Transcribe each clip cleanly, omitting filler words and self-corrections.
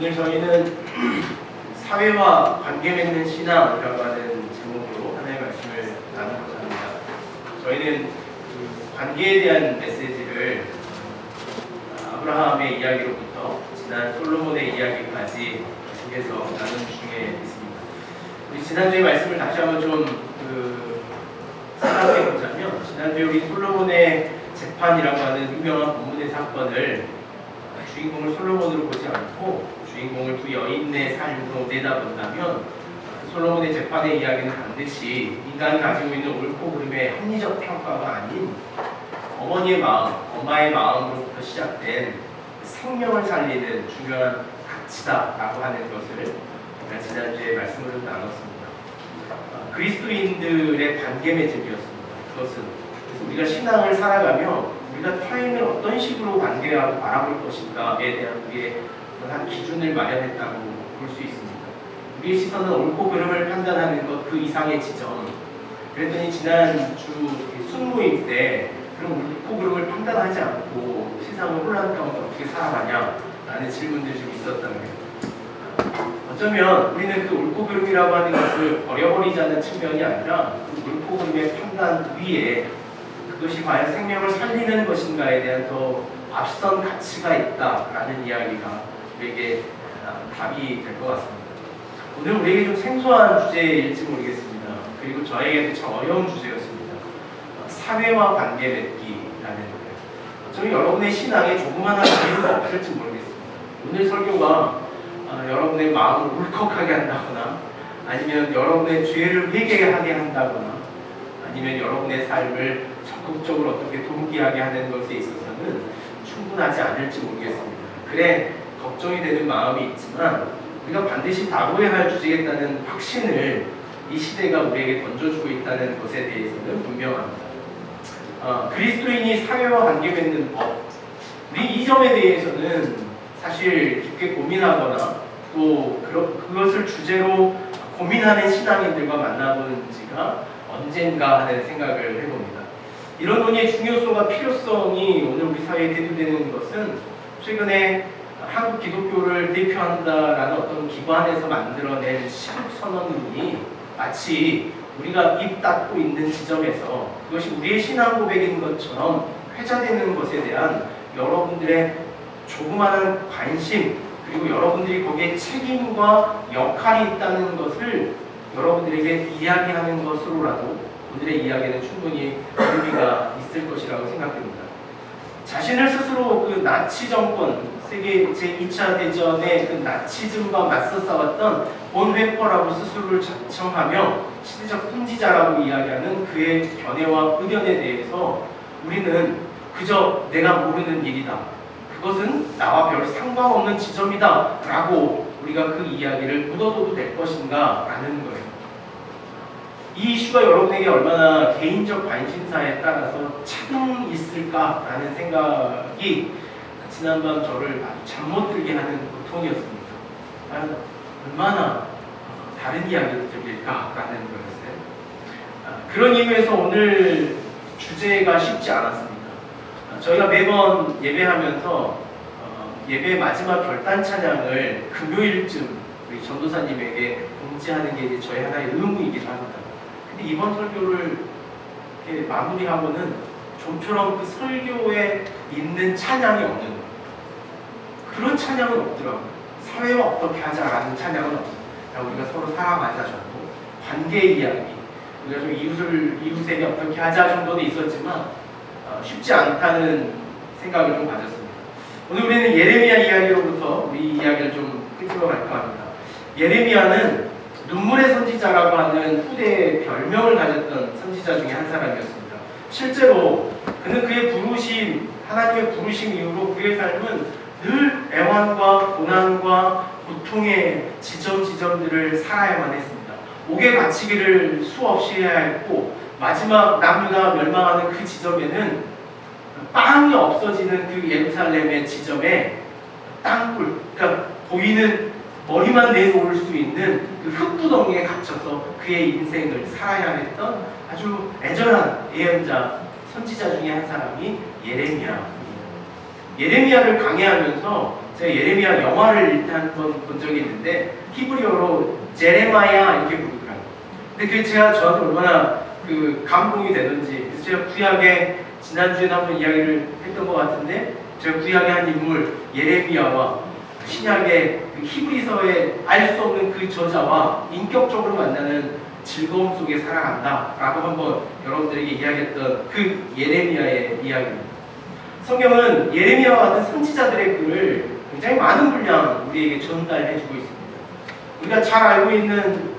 오늘 저희는 사회와 관계 맺는 신앙이라고 하는 제목으로 하나의 말씀을 나누고자 합니다. 저희는 그 관계에 대한 메시지를 아브라함의 이야기로부터 지난 솔로몬의 이야기까지 계속해서 나눈 중에 있습니다. 우리 지난주의 말씀을 다시 한번 좀 생각해 보자면, 지난주에 우리 솔로몬의 재판이라고 하는 유명한 본문의 사건을 주인공을 솔로몬으로 보지 않고 주인공을 두 여인의 삶으로 내다본다면, 솔로몬의 재판의 이야기는 반드시 인간이 가지고 있는 옳고 그름의 합리적 평가가 아닌 어머니의 마음, 엄마의 마음으로부터 시작된 생명을 살리는 중요한 가치다라고 하는 것을 지난주에 말씀으로 나눴습니다. 그리스도인들의 관계 맺음이었습니다. 그것은 그래서 우리가 신앙을 살아가며 우리가 타인을 어떤 식으로 관계하고 바라볼 것인가에 대한 우리의 한 기준을 마련했다고 볼 수 있습니다. 우리의 시선은 옳고 그름을 판단하는 것 그 이상의 지점. 그랬더니 지난주 순모임 때 그럼 옳고 그름을 판단하지 않고 세상을 혼란 가운데 어떻게 살아가냐라는 질문들이 좀 있었다는 거예요. 어쩌면 우리는 그 옳고 그름이라고 하는 것을 버려버리자는 측면이 아니라 그 옳고 그름의 판단 위에 그것이 과연 생명을 살리는 것인가에 대한 더 앞선 가치가 있다라는 이야기가 우리에게 답이 될 것 같습니다. 오늘 우리에게 좀 생소한 주제일지 모르겠습니다. 그리고 저에게도 참 어려운 주제였습니다. 사회와 관계 맺기라는 거예요. 저는 여러분의 신앙에 조그마한 이유가 없을지 모르겠습니다. 오늘 설교가 여러분의 마음을 울컥하게 한다거나, 아니면 여러분의 죄를 회개하게 한다거나, 아니면 여러분의 삶을 적극적으로 어떻게 동기하게 하는 것에 있어서는 충분하지 않을지 모르겠습니다. 그래 걱정이 되는 마음이 있지만 우리가 반드시 다루어야 할 주제겠다는 확신을 이 시대가 우리에게 던져주고 있다는 것에 대해서는 분명합니다. 그리스도인이 사회와 관계 맺는 법, 우리 이 점에 대해서는 사실 깊게 고민하거나 또 그것을 주제로 고민하는 신앙인들과 만나본 지가 언젠가 하는 생각을 해봅니다. 이런 논의의 중요성과 필요성이 오늘 우리 사회에 대두되는 것은 최근에 한국 기독교를 대표한다라는 어떤 기관에서 만들어낸 시국선언문이 마치 우리가 입 닫고 있는 지점에서 그것이 우리의 신앙 고백인 것처럼 회자되는 것에 대한 여러분들의 조그마한 관심, 그리고 여러분들이 거기에 책임과 역할이 있다는 것을 여러분들에게 이야기하는 것으로라도 오늘의 이야기는 충분히 의미가 있을 것이라고 생각됩니다. 자신을 스스로 그 나치 정권, 세계 제2차 대전의 그 나치즘과 맞서 싸웠던 본웨퍼라고 스스로를 자청하며 시대적 선지자라고 이야기하는 그의 견해와 의견에 대해서 우리는 그저 내가 모르는 일이다, 그것은 나와 별 상관없는 지점이다 라고 우리가 그 이야기를 묻어둬도 될 것인가 라는 거예요. 이 이슈가 여러분에게 얼마나 개인적 관심사에 따라서 차등이 있을까라는 생각이 지난밤 저를 아주 잠 못 들게 하는 고통이었습니다. 얼마나 다른 이야기를 들릴까라는 거였어요. 그런 의미에서 오늘 주제가 쉽지 않았습니다. 저희가 매번 예배하면서 예배 마지막 결단 찬양을 금요일쯤 우리 전도사님에게 공지하는 게 이제 저희 하나의 의무이기도 합니다. 근데 이번 설교를 이렇게 마무리하고는 좀처럼 그 설교에 있는 찬양이 없는 거예요. 그런 찬양은 없더라고요. 사회와 어떻게 하자라는 찬양은 없어요. 우리가 서로 살아가자 정도, 관계의 이야기, 우리가 좀 이웃에게 어떻게 하자 정도는 있었지만 쉽지 않다는 생각을 좀 가졌습니다. 오늘 우리는 예레미야 이야기로부터 우리 이야기를 좀 끄집어 갈까 합니다. 예레미야는 눈물의 선지자라고 하는 후대의 별명을 가졌던 선지자 중에 한 사람이었습니다. 실제로 그는 그의 부르심, 하나님의 부르심 이후로 그의 삶은 늘 애환과 고난과 고통의 지점들을 살아야만 했습니다. 옥에 갇히기를 수없이 해야 했고, 마지막 남유다 멸망하는 그 지점에는 빵이 없어지는 그 예루살렘의 지점에 땅굴, 그러니까 보이는 머리만 내놓을 수 있는 그 흙구덩이에 갇혀서 그의 인생을 살아야 했던 아주 애절한 예언자, 선지자 중에 한 사람이 예레미야입니다. 예레미야를 강해하면서 제가 예레미야 영화를 일단 한번 본 적이 있는데 히브리어로 제레마야 이렇게 부르더라고요. 근데 그게 저한테 얼마나 감동이 되는지. 그래서 제가 구약에 지난주에도 한번 이야기를 했던 것 같은데, 제가 구약의 한 인물 예레미야와 신약의 히브리서에 알 수 없는 그 저자와 인격적으로 만나는 즐거움 속에 살아간다 라고 한번 여러분들에게 이야기했던 그 예레미야의 이야기입니다. 성경은 예레미야와 같은 선지자들의 글을 굉장히 많은 분량 우리에게 전달해주고 있습니다. 우리가 잘 알고 있는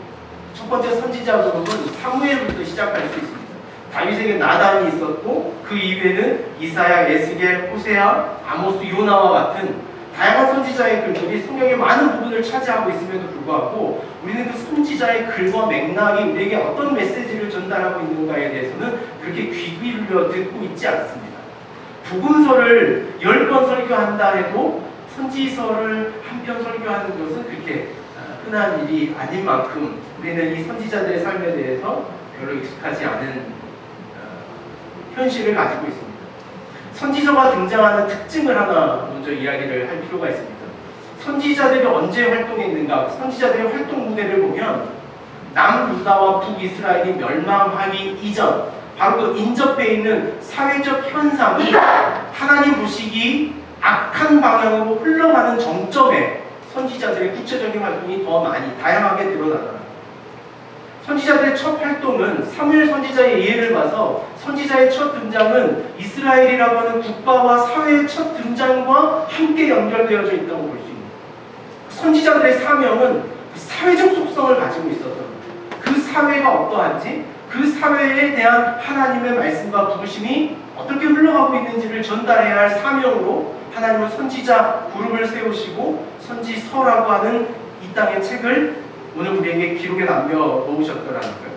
첫 번째 선지자 그룹은 사무엘부터 시작할 수 있습니다. 다윗에게 나단이 있었고, 그 이후에는 이사야, 에스겔, 호세아, 아모스, 요나와 같은 다양한 선지자의 글들이 성경의 많은 부분을 차지하고 있음에도 불구하고 우리는 그 선지자의 글과 맥락이 우리에게 어떤 메시지를 전달하고 있는가에 대해서는 그렇게 귀 기울여 듣고 있지 않습니다. 복음서를 10번 설교한다 해도 선지서를 한 편 설교하는 것은 그렇게 흔한 일이 아닌 만큼 우리는 이 선지자들의 삶에 대해서 별로 익숙하지 않은 현실을 가지고 있습니다. 선지서가 등장하는 특징을 하나 먼저 이야기를 할 필요가 있습니다. 선지자들이 언제 활동했는가? 선지자들의 활동 무대를 보면 남유다와 북이스라엘이 멸망하기 이전, 바로 그 인접해 있는 사회적 현상이 하나님 보시기 악한 방향으로 흘러가는 정점에 선지자들의 구체적인 활동이 더 많이 다양하게 드러나더라. 선지자들의 첫 활동은 사무엘 선지자의 예를 봐서 선지자의 첫 등장은 이스라엘이라고 하는 국가와 사회의 첫 등장과 함께 연결되어져 있다고 볼 수 있습니다. 선지자들의 사명은 사회적 속성을 가지고 있었던 그 사회가 어떠한지, 그 사회에 대한 하나님의 말씀과 부르심이 어떻게 흘러가고 있는지를 전달해야 할 사명으로 하나님은 선지자 그룹을 세우시고 선지서라고 하는 이 땅의 책을 오늘 우리에게 기록에 남겨놓으셨더라는 거예요.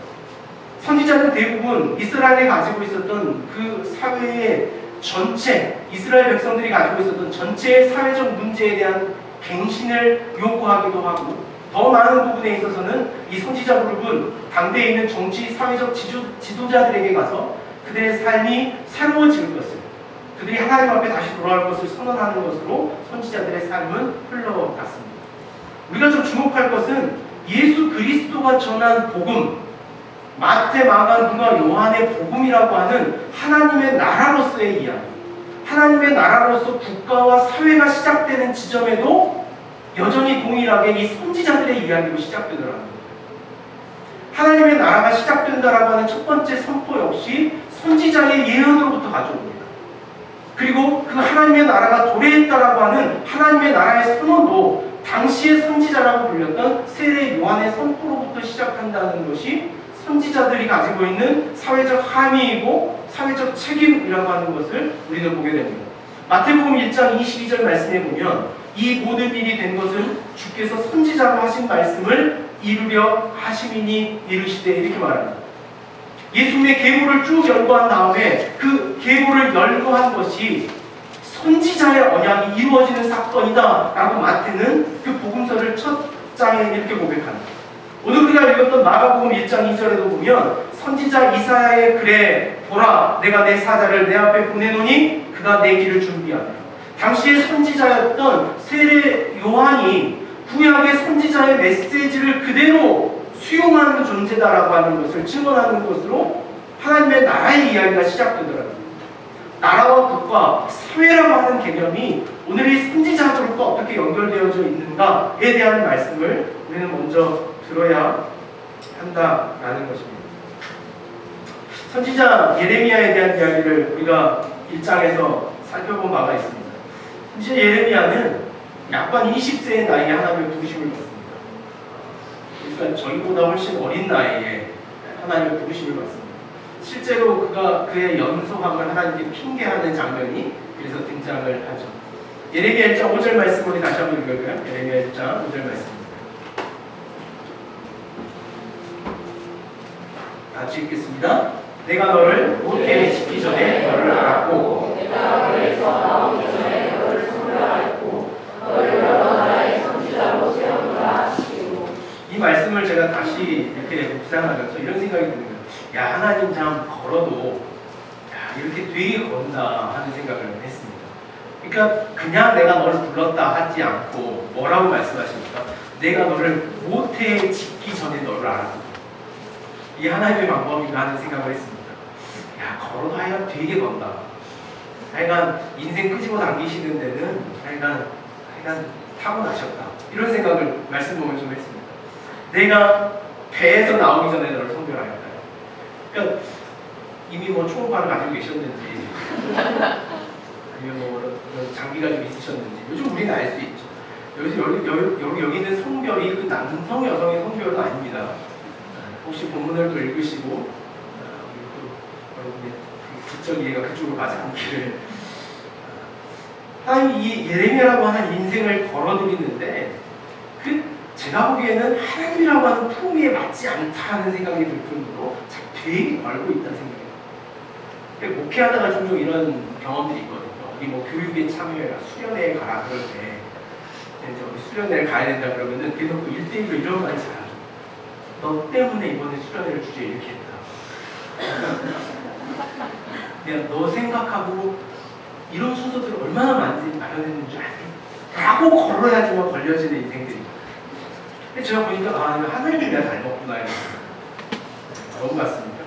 선지자는 대부분 이스라엘이 가지고 있었던 그 사회의 전체, 이스라엘 백성들이 가지고 있었던 전체의 사회적 문제에 대한 갱신을 요구하기도 하고, 더 많은 부분에 있어서는 이 선지자 그룹은 당대에 있는 정치, 사회적 지도자들에게 가서 그들의 삶이 새로워질 것을, 그들이 하나님 앞에 다시 돌아올 것을 선언하는 것으로 선지자들의 삶은 흘러갔습니다. 우리가 좀 주목할 것은 예수 그리스도가 전한 복음, 마태, 마가, 누가, 요한의 복음이라고 하는 하나님의 나라로서의 이야기, 하나님의 나라로서 국가와 사회가 시작되는 지점에도 여전히 동일하게 이 선지자들의 이야기로 시작되더라는 거예요. 하나님의 나라가 시작된다라고 하는 첫 번째 선포 역시 선지자의 예언으로부터 가져옵니다. 그리고 그 하나님의 나라가 도래했다라고 하는 하나님의 나라의 선언도 당시의 선지자라고 불렸던 세례 요한의 선포로부터 시작한다는 것이 선지자들이 가지고 있는 사회적 함의이고 사회적 책임이라고 하는 것을 우리는 보게 됩니다. 마태복음 1장 22절 말씀에 보면 이 모든 일이 된 것은 주께서 선지자로 하신 말씀을 이루려 하심이니 이르시되, 이렇게 말합니다. 예수님의 계보를 쭉 열거한 다음에 그 계보를 열거한 것이 선지자의 언약이 이루어지는 사건이다 라고 마태는 그 복음서를 첫 장에 이렇게 고백합니다. 오늘 우리가 읽었던 마가복음 1장 2절에도 보면 선지자 이사야의 글에 보라, 내가 내 사자를 내 앞에 보내노니 그가 내 길을 준비하리라. 당시의 선지자였던 세례 요한이 구약의 선지자의 메시지를 그대로 수용하는 존재다라고 하는 것을 증언하는 것으로 하나님의 나라의 이야기가 시작되더라고요. 나라와 국가, 사회라고 하는 개념이 오늘 이 선지자들과 어떻게 연결되어져 있는가에 대한 말씀을 우리는 먼저 들어야 한다라는 것입니다. 선지자 예레미야에 대한 이야기를 우리가 1장에서 살펴본 바가 있습니다. 선지자 예레미야는 약간 20세의 나이에 하나님의 부르심을 받습니다. 그러니까 저희보다 훨씬 어린 나이에 하나님의 부르심을 받습니다. 실제로 그의 연소함을 하나님께 핑계하는 장면이 그래서 등장을 하죠. 예레미야 1장 5절 말씀 우리 다시 한번 읽을까요? 예레미야 1장 5절 말씀. 같이 읽겠습니다. 내가 너를 모태에 짓기 전에 너를 알았고, 내가 너에서 나오기 전에 너를 선별하였고, 너를 여러 나라의 선지자로 세우노라 하시고. 이 말씀을 제가 다시 이렇게 묵상하면서 이런 생각이 드는 거예요. 야, 하나님 참 걸어도 야, 이렇게 되게 건다 하는 생각을 했습니다. 그러니까 그냥 내가 너를 불렀다 하지 않고 뭐라고 말씀하십니까? 내가 너를 모태에 짓기 전에 너를 알았다. 이게 하나님의 방법인가 하는 생각을 했습니다. 야, 걸어도 하여간 되게 건다. 하여간 인생 끄집어 당기시는 데는 하여간 타고나셨다. 이런 생각을 말씀 보면 좀 했습니다. 내가 배에서 나오기 전에 너를 성별하였다. 그러니까 이미 뭐 초음파를 가지고 계셨는지 아니면 뭐 장비가 좀 있으셨는지 요즘 우리는 알 수 있죠. 여기는 성별이 그 남성 여성의 성별은 아닙니다. 혹시 본문을 또 읽으시고 또 여러분의 지적 이해가 그쪽으로 가지 않기를. 하나님 이 예레미야라고 하는 인생을 걸어드리는데 제가 보기에는 하나님이라고 하는 품위에 맞지 않다는 생각이 들 정도로 되게 걸고 있다는 생각이에요. 목회하다가 종종 이런 경험들이 있거든요. 어디 뭐 교육에 참여해라, 수련회에 가라 그럴 때 이제 우리 수련회를 가야 된다 그러면은 계속 1대1로 이런 말을 잘하죠. 너 때문에 이번에 수련회를 주제 이렇게 했다. 그냥 너 생각하고 이런 순서들을 얼마나 마련했는 줄 알니? 라고 걸어야지만 걸려지는 인생들이. 근데 제가 보니까 하나님을 내가 닮았구나 이런 너무 같습니다.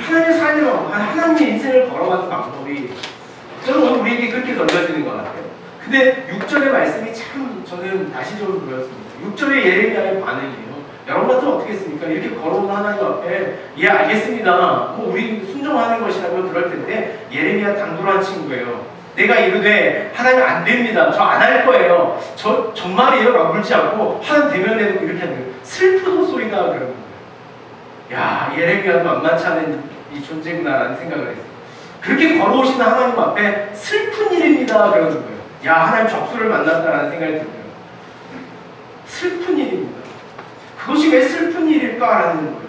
하나님의 삶을 하나님의 인생을 걸어가는 방법이 저는 오늘 우리에게 그렇게 던져지는 것 같아요. 근데 6절의 말씀이 참 저는 다시적으로 보였습니다. 6절의 예레미야의 반응이에요. 여러분 같으면 어떻게 했습니까? 이렇게 걸어온 하나님 앞에 예 알겠습니다. 뭐 우리 순종하는 것이라고 그럴 텐데 예레미야 당돌한 친구예요. 내가 이르되 하나님 안 됩니다. 저 안 할 거예요. 저 정말이에요. 라고 물지 않고 하나님 대면해놓고 이렇게 하는 거예요. 슬픈 소리가 그러는 거예요. 야 예레미야도 만만치 않은 이 존재구나라는 생각을 했어요. 그렇게 걸어오시는 하나님 앞에 슬픈 일입니다. 그러는 거예요. 야 하나님 적수를 만났다라는 생각이 들어요. 슬픈 일입니다. 그것이 왜 슬픈 일일까라는 거예요.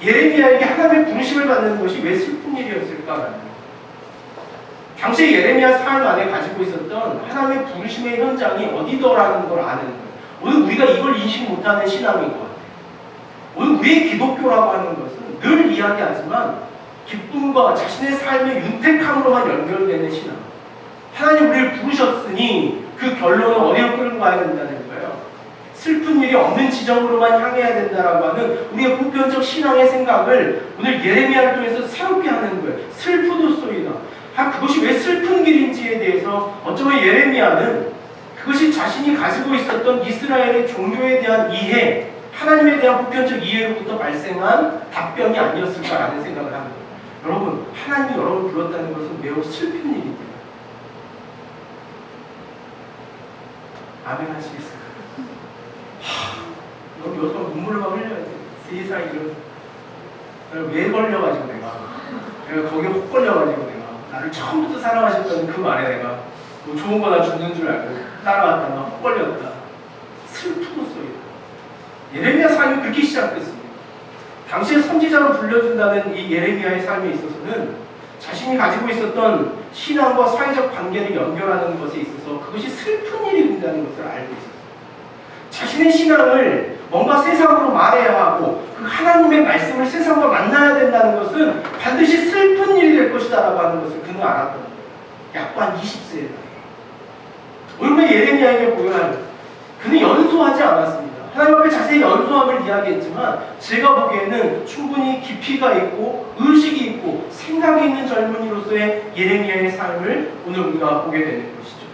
예레미야에게 하나님의 부르심을 받는 것이 왜 슬픈 일이었을까라는 거예요. 당시 예레미야 삶 안에 가지고 있었던 하나님의 부르심의 현장이 어디더라는 걸 아는 거예요. 오늘 우리가 이걸 인식 못하는 신앙인 것 같아요. 오늘 우리의 기독교라고 하는 것은 늘 이야기하지만 기쁨과 자신의 삶의 윤택함으로만 연결되는 신앙. 하나님 우리를 부르셨으니 그 결론은 어디로 끌고 가야 된다는 거예요. 슬픈 일이 없는 지점으로만 향해야 된다라고 하는 우리의 보편적 신앙의 생각을 오늘 예레미야를 통해서 새롭게 하는 거예요. 슬프도소이다. 그것이 왜 슬픈 길인지에 대해서 어쩌면 예레미야는 그것이 자신이 가지고 있었던 이스라엘의 종교에 대한 이해, 하나님에 대한 보편적 이해로부터 발생한 답변이 아니었을까라는 생각을 합니다. 여러분, 하나님이 여러분을 불렀다는 것은 매우 슬픈 일입니다. 아멘 하시겠어요? 여기 여기서 눈물을 막 흘려야 돼. 세상에 이런 왜 걸려가지고 내가 거기에 혹 걸려가지고 내가 나를 처음부터 사랑하셨다는 그 말에 내가 뭐 좋은 거나 죽는 줄 알고 따라왔다가 혹 걸렸다. 슬프도소이다. 예레미야 삶이 그렇게 시작됐습니다. 당시에 선지자로 불려준다는 이 예레미야의 삶에 있어서는 자신이 가지고 있었던 신앙과 사회적 관계를 연결하는 것에 있어서 그것이 슬픈 일이 된다는 것을 알고 있었어요. 자신의 신앙을 뭔가 세상으로 말해야 하고 그 하나님의 말씀을 세상과 만나야 된다는 것은 반드시 슬픈 일이 될 것이다 라고 하는 것을 그는 알았던 거예요. 약 한 20세에 오늘 예레미야에게 보여요. 그는 연소하지 않았습니다. 하나님 앞에 자세히 연소함을 이야기했지만 제가 보기에는 충분히 깊이가 있고 의식이 있고 생각이 있는 젊은이로서의 예레미야의 삶을 오늘 우리가 보게 되는 것이죠.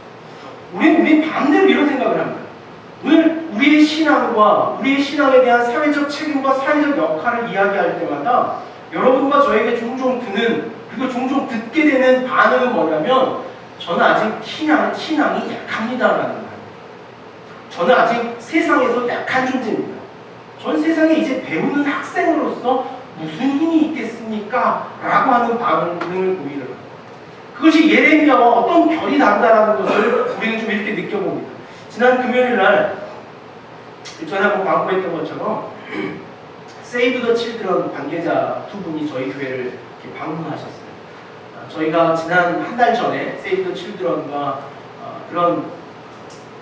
우리 반대로 이런 생각을 합니다. 오늘 우리의 신앙과 우리의 신앙에 대한 사회적 책임과 사회적 역할을 이야기할 때마다 여러분과 저에게 종종 드는 그리고 종종 듣게 되는 반응은 뭐냐면 저는 아직 신앙이 약합니다라는 거예요. 저는 아직 세상에서 약한 존재입니다. 전 세상에 이제 배우는 학생으로서 무슨 힘이 있겠습니까? 라고 하는 반응을 보이는 거예요. 그것이 예레미야와 어떤 결이 다르다는 것을 우리는 좀 이렇게 느껴봅니다. 지난 금요일 날 전에 한번 광고했던 것처럼 세이브 더 칠드런 관계자 두 분이 저희 교회를 이렇게 방문하셨어요. 저희가 지난 한 달 전에 세이브 더 칠드런과 그런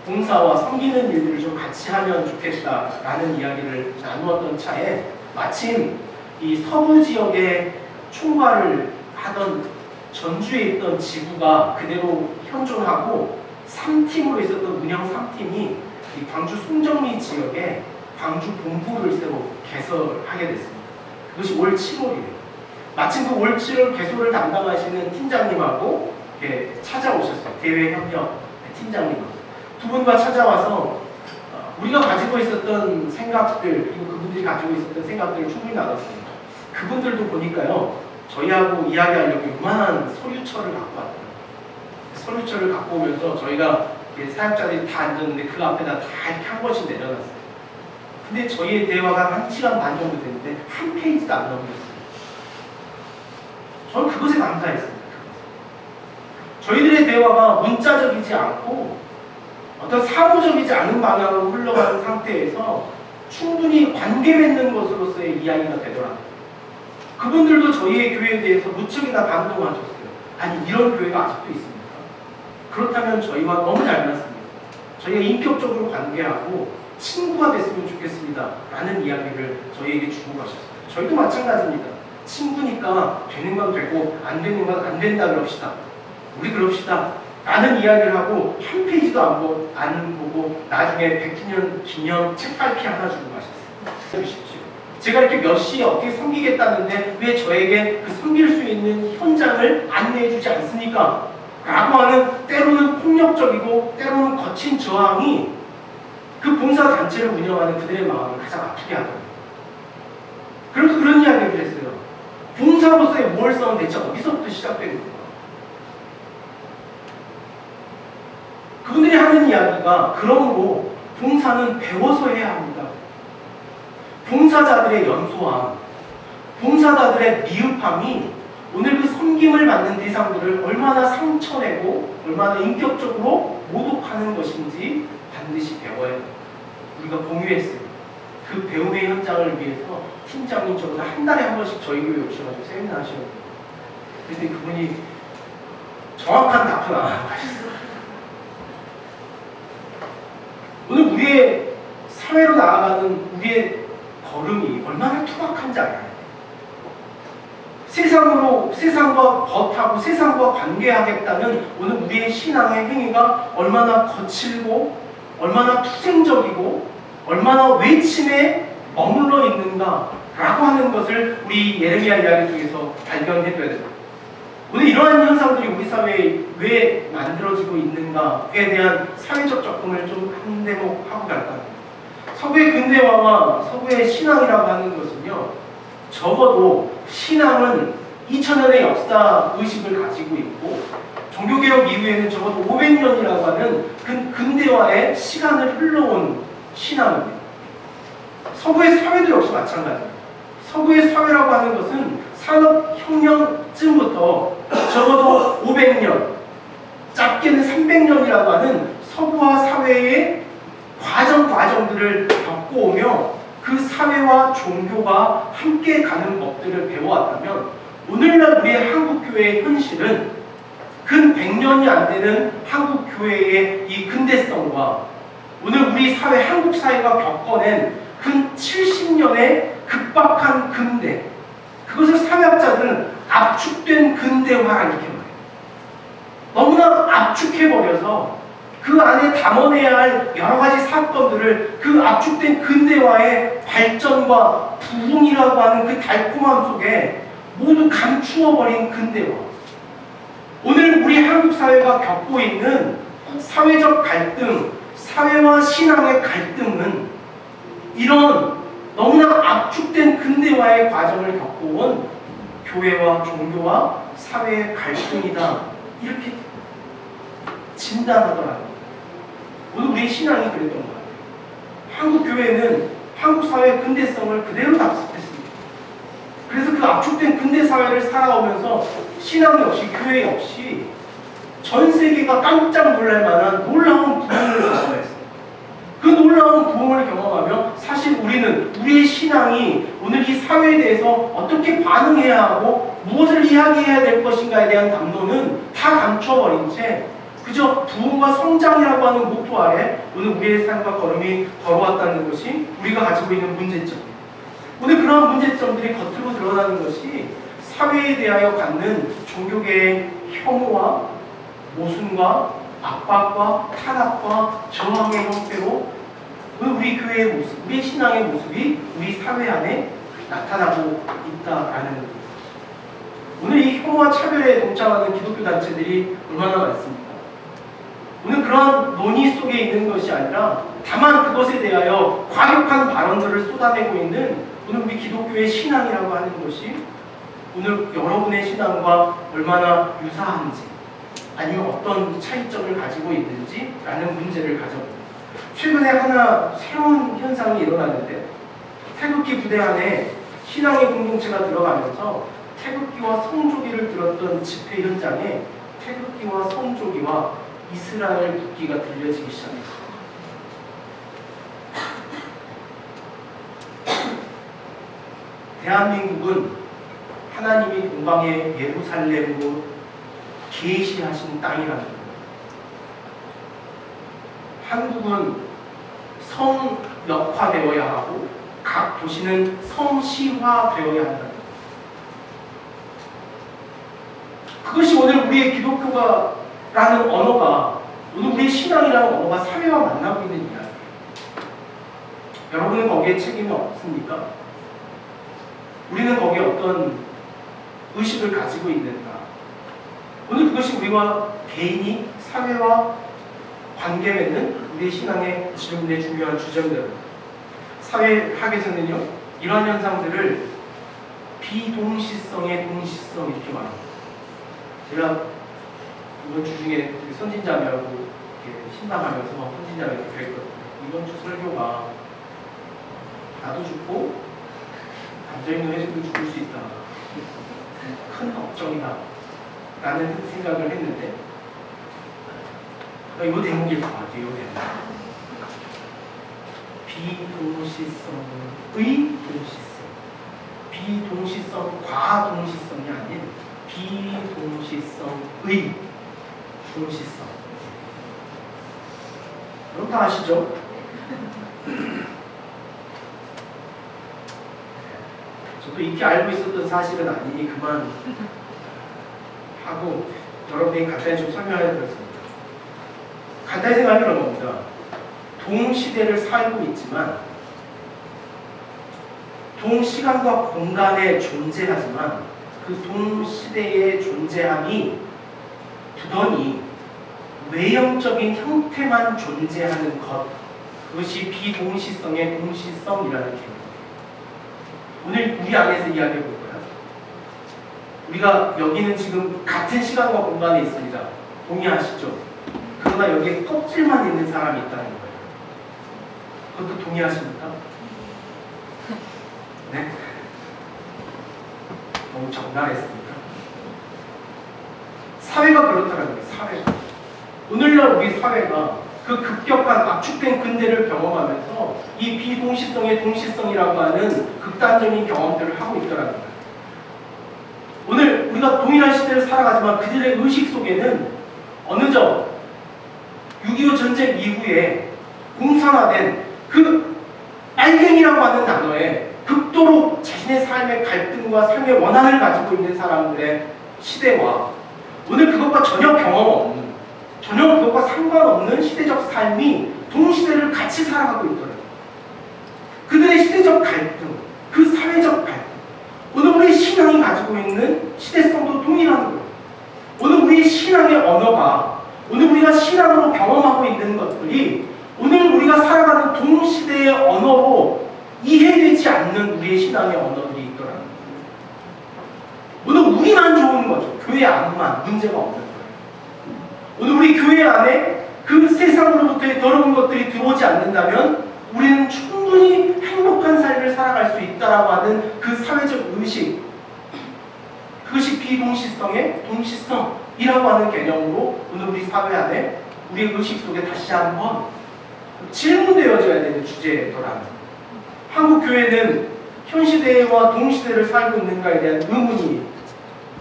봉사와 섬기는 일들을 좀 같이 하면 좋겠다라는 이야기를 나누었던 차에 마침 이 서부 지역에 총괄을 하던 전주에 있던 지부가 그대로 현존하고 3팀으로 있었던 운영 3팀이 이 광주 송정리 지역에 광주 본부를 새로 개설하게 됐습니다. 그것이 올 7월이에요. 마침 그 올 7월 개소를 담당하시는 팀장님하고 이렇게 찾아오셨어요. 대외협력 팀장님하고 두 분과 찾아와서 우리가 가지고 있었던 생각들, 그리고 그분들이 가지고 있었던 생각들을 충분히 나눴습니다. 그분들도 보니까요, 저희하고 이야기하려고 요만한 서류철을 갖고 왔더라고요. 서류철을 갖고 오면서 저희가 사역자들이 다 앉았는데 그 앞에다 다 이렇게 한 번씩 내려놨어요. 근데 저희의 대화가 1시간 반 정도 됐는데 한 페이지도 안 넘겼어요. 저는 그것에 감사했습니다. 저희들의 대화가 문자적이지 않고 어떤 사무적이지 않은 방향으로 흘러가는 상태에서 충분히 관계 맺는 것으로서의 이야기가 되더라고요. 그분들도 저희의 교회에 대해서 무척이나 감동하셨어요. 아니, 이런 교회가 아직도 있습니까? 그렇다면 저희와 너무 잘 맞습니다. 저희가 인격적으로 관계하고 친구가 됐으면 좋겠습니다 라는 이야기를 저희에게 주고 가셨어요. 저희도 마찬가지입니다. 친구니까 되는 건 되고 안 되는 건 안 된다 그럽시다. 우리 그럽시다 라는 이야기를 하고 한 페이지도 안 보고 나중에 100주년 기념 책갈피 하나 주고 가셨어요. 주십시오. 제가 이렇게 몇 시에 어떻게 섬기겠다는데 왜 저에게 그 섬길 수 있는 현장을 안내해 주지 않습니까? 라고 하는 때로는 폭력적이고 때로는 거친 저항이 그 봉사단체를 운영하는 그들의 마음을 가장 아프게 하더라고요. 그래서 그런 이야기를 했어요. 봉사로서의 모월성은 대체 어디서부터 시작된 거예요? 그분들이 하는 이야기가 그러므로 봉사는 배워서 해야 합니다. 봉사자들의 연소함, 봉사자들의 미흡함이 오늘 그 섬김을 받는 대상들을 얼마나 상처내고 얼마나 인격적으로 모독하는 것인지 반드시 배워야 합니다. 우리가 공유했어요. 그 배움의 현장을 위해서 팀장님 저보다 한 달에 한 번씩 저희 교회 오셔가지고 세미나 하시거든요. 그런데 그분이 정확한 답을 안 하셨어요. 오늘 우리의 사회로 나아가는 우리의 걸음이 얼마나 투박한지 알아요. 세상과 벗하고 세상과 관계하겠다는 오늘 우리의 신앙의 행위가 얼마나 거칠고 얼마나 투쟁적이고 얼마나 외침에 머물러 있는가라고 하는 것을 우리 예레미야 이야기 속에서 발견해둬야 됩니다. 오늘 이러한 현상들이 우리 사회에 왜 만들어지고 있는가에 대한 사회적 접근을 좀 한 대목 하고 갈까 합니다. 서구의 근대화와 서구의 신앙이라고 하는 것은요, 적어도 신앙은 2000년의 역사 의식을 가지고 있고 종교개혁 이후에는 적어도 500년이라고 하는 근대화의 시간을 흘러온 신앙입니다. 서구의 사회도 역시 마찬가지입니다. 서구의 사회라고 하는 것은 산업혁명쯤부터 적어도 500년, 짧게는 300년이라고 하는 서구화 사회의 과정들을 겪어오며 그 사회와 종교가 함께 가는 법들을 배워왔다면 오늘날 우리의 한국교회의 현실은 근 100년이 안 되는 한국교회의 이 근대성과 오늘 우리 사회, 한국 사회가 겪어낸 근 70년의 급박한 근대, 그것을 사회학자들은 압축된 근대화 이렇게 말해요. 너무나 압축해버려서 그 안에 담아내야 할 여러 가지 사건들을 그 압축된 근대화의 발전과 부흥이라고 하는 그 달콤함 속에 모두 감추어버린 근대화. 오늘 우리 한국 사회가 겪고 있는 사회적 갈등, 사회와 신앙의 갈등은 이런 너무나 압축된 근대화의 과정을 겪어온 교회와 종교와 사회의 갈등이다. 이렇게 진단하더라고요. 오늘 우리의 신앙이 그랬던 것 같아요. 한국 교회는 한국 사회의 근대성을 그대로 답습했습니다. 그래서 그 압축된 근대 사회를 살아오면서 신앙 역시 교회 역시 전 세계가 깜짝 놀랄 만한 놀라운 부흥을 경험했어요. 그 놀라운 부흥을 경험하며 사실 우리는 우리의 신앙이 오늘 이 사회에 대해서 어떻게 반응해야 하고 무엇을 이야기해야 될 것인가에 대한 담론은 다 감춰버린 채 그저 부흥과 성장이라고 하는 모토 아래 오늘 우리의 삶과 걸음이 걸어왔다는 것이 우리가 가지고 있는 문제점입니다. 오늘 그러한 문제점들이 겉으로 드러나는 것이 사회에 대하여 갖는 종교계의 혐오와 모순과 압박과 탄압과 저항의 형태로 우리 교회의 모습, 우리 신앙의 모습이 우리 사회 안에 나타나고 있다라는 거예요. 오늘 이 혐오와 차별에 동참하는 기독교 단체들이 얼마나 많습니까? 오늘 그런 논의 속에 있는 것이 아니라 다만 그것에 대하여 과격한 발언들을 쏟아내고 있는 오늘 우리 기독교의 신앙이라고 하는 것이 오늘 여러분의 신앙과 얼마나 유사한지 아니면 어떤 차이점을 가지고 있는지라는 문제를 가져봅니다. 최근에 하나 새로운 현상이 일어났는데 태극기 부대 안에 신앙의 공동체가 들어가면서 태극기와 성조기를 들었던 집회 현장에 태극기와 성조기와 이스라엘 국기가 들려지기 시작했습니다. 대한민국은 하나님이 동방의 예루살렘으로 계시하신 땅이라는 거예요. 한국은 성역화되어야 하고 각 도시는 성시화되어야 한다. 그것이 오늘 우리의 기독교가라는 언어가 오늘 우리의 신앙이라는 언어가 사회와 만나고 있는 이야기예요. 여러분은 거기에 책임이 없습니까? 우리는 거기에 어떤 의식을 가지고 있는가? 오늘 그것이 우리와 개인이 사회와 관계 맺는 우리의 신앙의 질문의 중요한 주제입니다. 사회학에서는요, 이러한 현상들을 비동시성의 동시성 이렇게 말합니다. 제가 이번 주 중에 선진자매하고 이렇게 신방하면서 선진자매 이렇게 그랬거든요. 이번 주 설교가 나도 죽고 남자있는 회식도 죽을 수 있다. 큰 걱정이다. 라는 생각을 했는데 이 대목이 봐야죠. 이 대목. 비동시성의 동시성. 비동시성, 과동시성이 아닌 비동시성의 동시성. 여러분 다 아시죠? 저도 익히 알고 있었던 사실은 아니니 그만 하고 여러분이 간단히 좀 설명해 드렸습니다. 간단히 생각하면 그런 겁니다. 동시대를 살고 있지만 동시간과 공간에 존재하지만 그 동시대의 존재함이 부단히 외형적인 형태만 존재하는 것, 그것이 비동시성의 동시성이라는 개념입니다. 오늘 우리 안에서 이야기해 볼 거예요. 우리가 여기는 지금 같은 시간과 공간에 있습니다. 동의하시죠? 그러나 여기에 껍질만 있는 사람이 있다는 거예요. 그것도 동의하십니까? 네? 너무 적나라했습니까? 사회가 그렇다는 거예요. 사회가. 오늘날 우리 사회가 그 급격한 압축된 근대를 경험하면서 이 비동시성의 동시성이라고 하는 극단적인 경험들을 하고 있더라는 거예요. 오늘 우리가 동일한 시대를 살아가지만 그들의 의식 속에는 어느덧 6.25 전쟁 이후에 공산화된 그 빨갱이라고 하는 단어에 극도로 자신의 삶의 갈등과 삶의 원한을 가지고 있는 사람들의 시대와 오늘 그것과 전혀 경험 없는, 전혀 그것과 상관없는 시대적 삶이 동시대를 같이 살아가고 있더라고요. 그들의 시대적 갈등, 그 사회적 갈등, 오늘 우리의 신앙이 가지고 있는 시대성도 동일한 거예요. 오늘 우리의 신앙의 언어가, 오늘 우리가 신앙으로 경험하고 있는 것들이 오늘 우리가 살아가는 동시대의 언어로 이해되지 않는 우리의 신앙의 언어들이 있더라고요. 오늘 우리만 좋은 거죠. 교회 안만 문제가 없는 거예요. 오늘 우리 교회 안에 그 세상으로부터의 더러운 것들이 들어오지 않는다면 우리는 충분히 행복한 삶을 살아갈 수 있다라고 하는 그 사회적 의식, 그것이 비동시성의 동시성이라고 하는 개념으로 오늘 우리 사회 안에 우리의 의식 속에 다시 한번 질문되어져야 되는 주제더라고요. 한국 교회는 현 시대와 동시대를 살고 있는가에 대한 의문이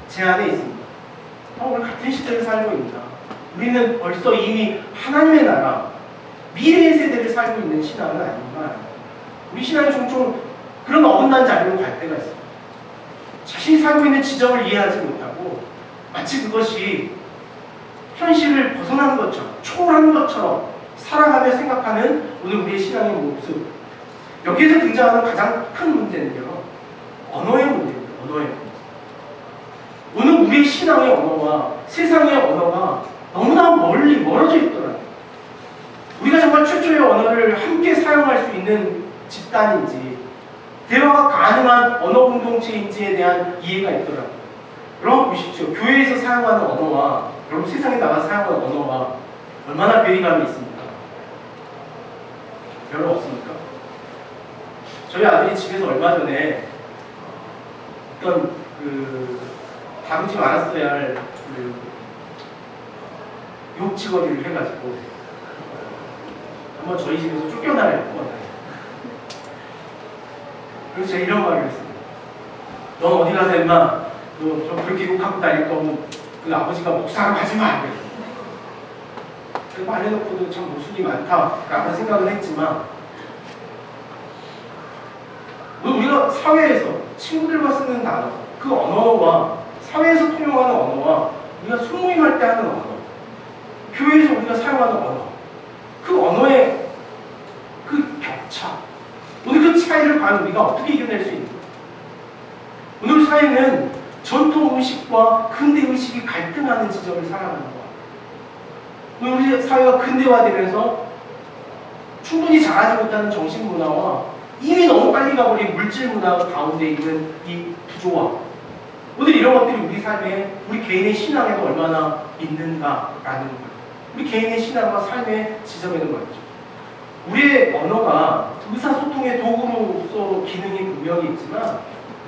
제 안에 있습니다. 우리 같은 시대를 살고 있나? 우리는 벌써 이미 하나님의 나라, 미래의 세대를 살고 있는 신앙은 아닌가? 우리 신앙이 종종 그런 어긋난 자리로 갈 때가 있습니다. 자신이 살고 있는 지점을 이해하지 못하고 마치 그것이 현실을 벗어나는 것처럼, 초월하는 것처럼 살아가며 생각하는 오늘 우리의 신앙의 모습. 여기에서 등장하는 가장 큰 문제는요, 언어의 문제입니다. 언어의 문제. 오늘 우리의 신앙의 언어와 세상의 언어가 너무나 멀어져 있더라고요. 우리가 정말 최초의 언어를 함께 사용할 수 있는 집단인지, 대화가 가능한 언어 공동체인지에 대한 이해가 있더라고요. 여러분 보십시오. 교회에서 사용하는 언어와 여러분 세상에 나가서 사용하는 언어와 얼마나 괴리감이 있습니까? 별로 없습니까? 저희 아들이 집에서 얼마 전에 어떤 다루지 말았어야 할 욕지거리를 해가지고 한번 저희 집에서 쫓겨나려고. 그래서 제가 이런 말을 했습니다. 넌 어디 가서 임마, 너 좀 그렇게 욕하고 다닐 거면 그 아버지가 목사로 가지 마. 그 말해놓고도 참 모순이 많다라고 생각을 했지만, 우리가 사회에서 친구들과 쓰는 단어, 그 언어와 사회에서 통용하는 언어와 우리가 소모임할 때 하는 언어, 교회에서 우리가 사용하는 언어, 그 언어의 그 격차, 오늘 그 차이를 과연 우리가 어떻게 이겨낼 수 있는가? 오늘 사회는 전통 의식과 근대 의식이 갈등하는 지점을 살아가는 거야. 오늘 우리 사회가 근대화되면서 충분히 자라지 못하는 정신 문화와 이미 너무 빨리 가버린 물질 문화 가운데 있는 이 구조와 오늘 이런 것들이 우리 삶에, 우리 개인의 신앙에도 얼마나 있는가라는 거예요. 우리 개인의 신앙과 삶의 지점에는 말이죠. 우리의 언어가 의사소통의 도구로서 기능이 분명히 있지만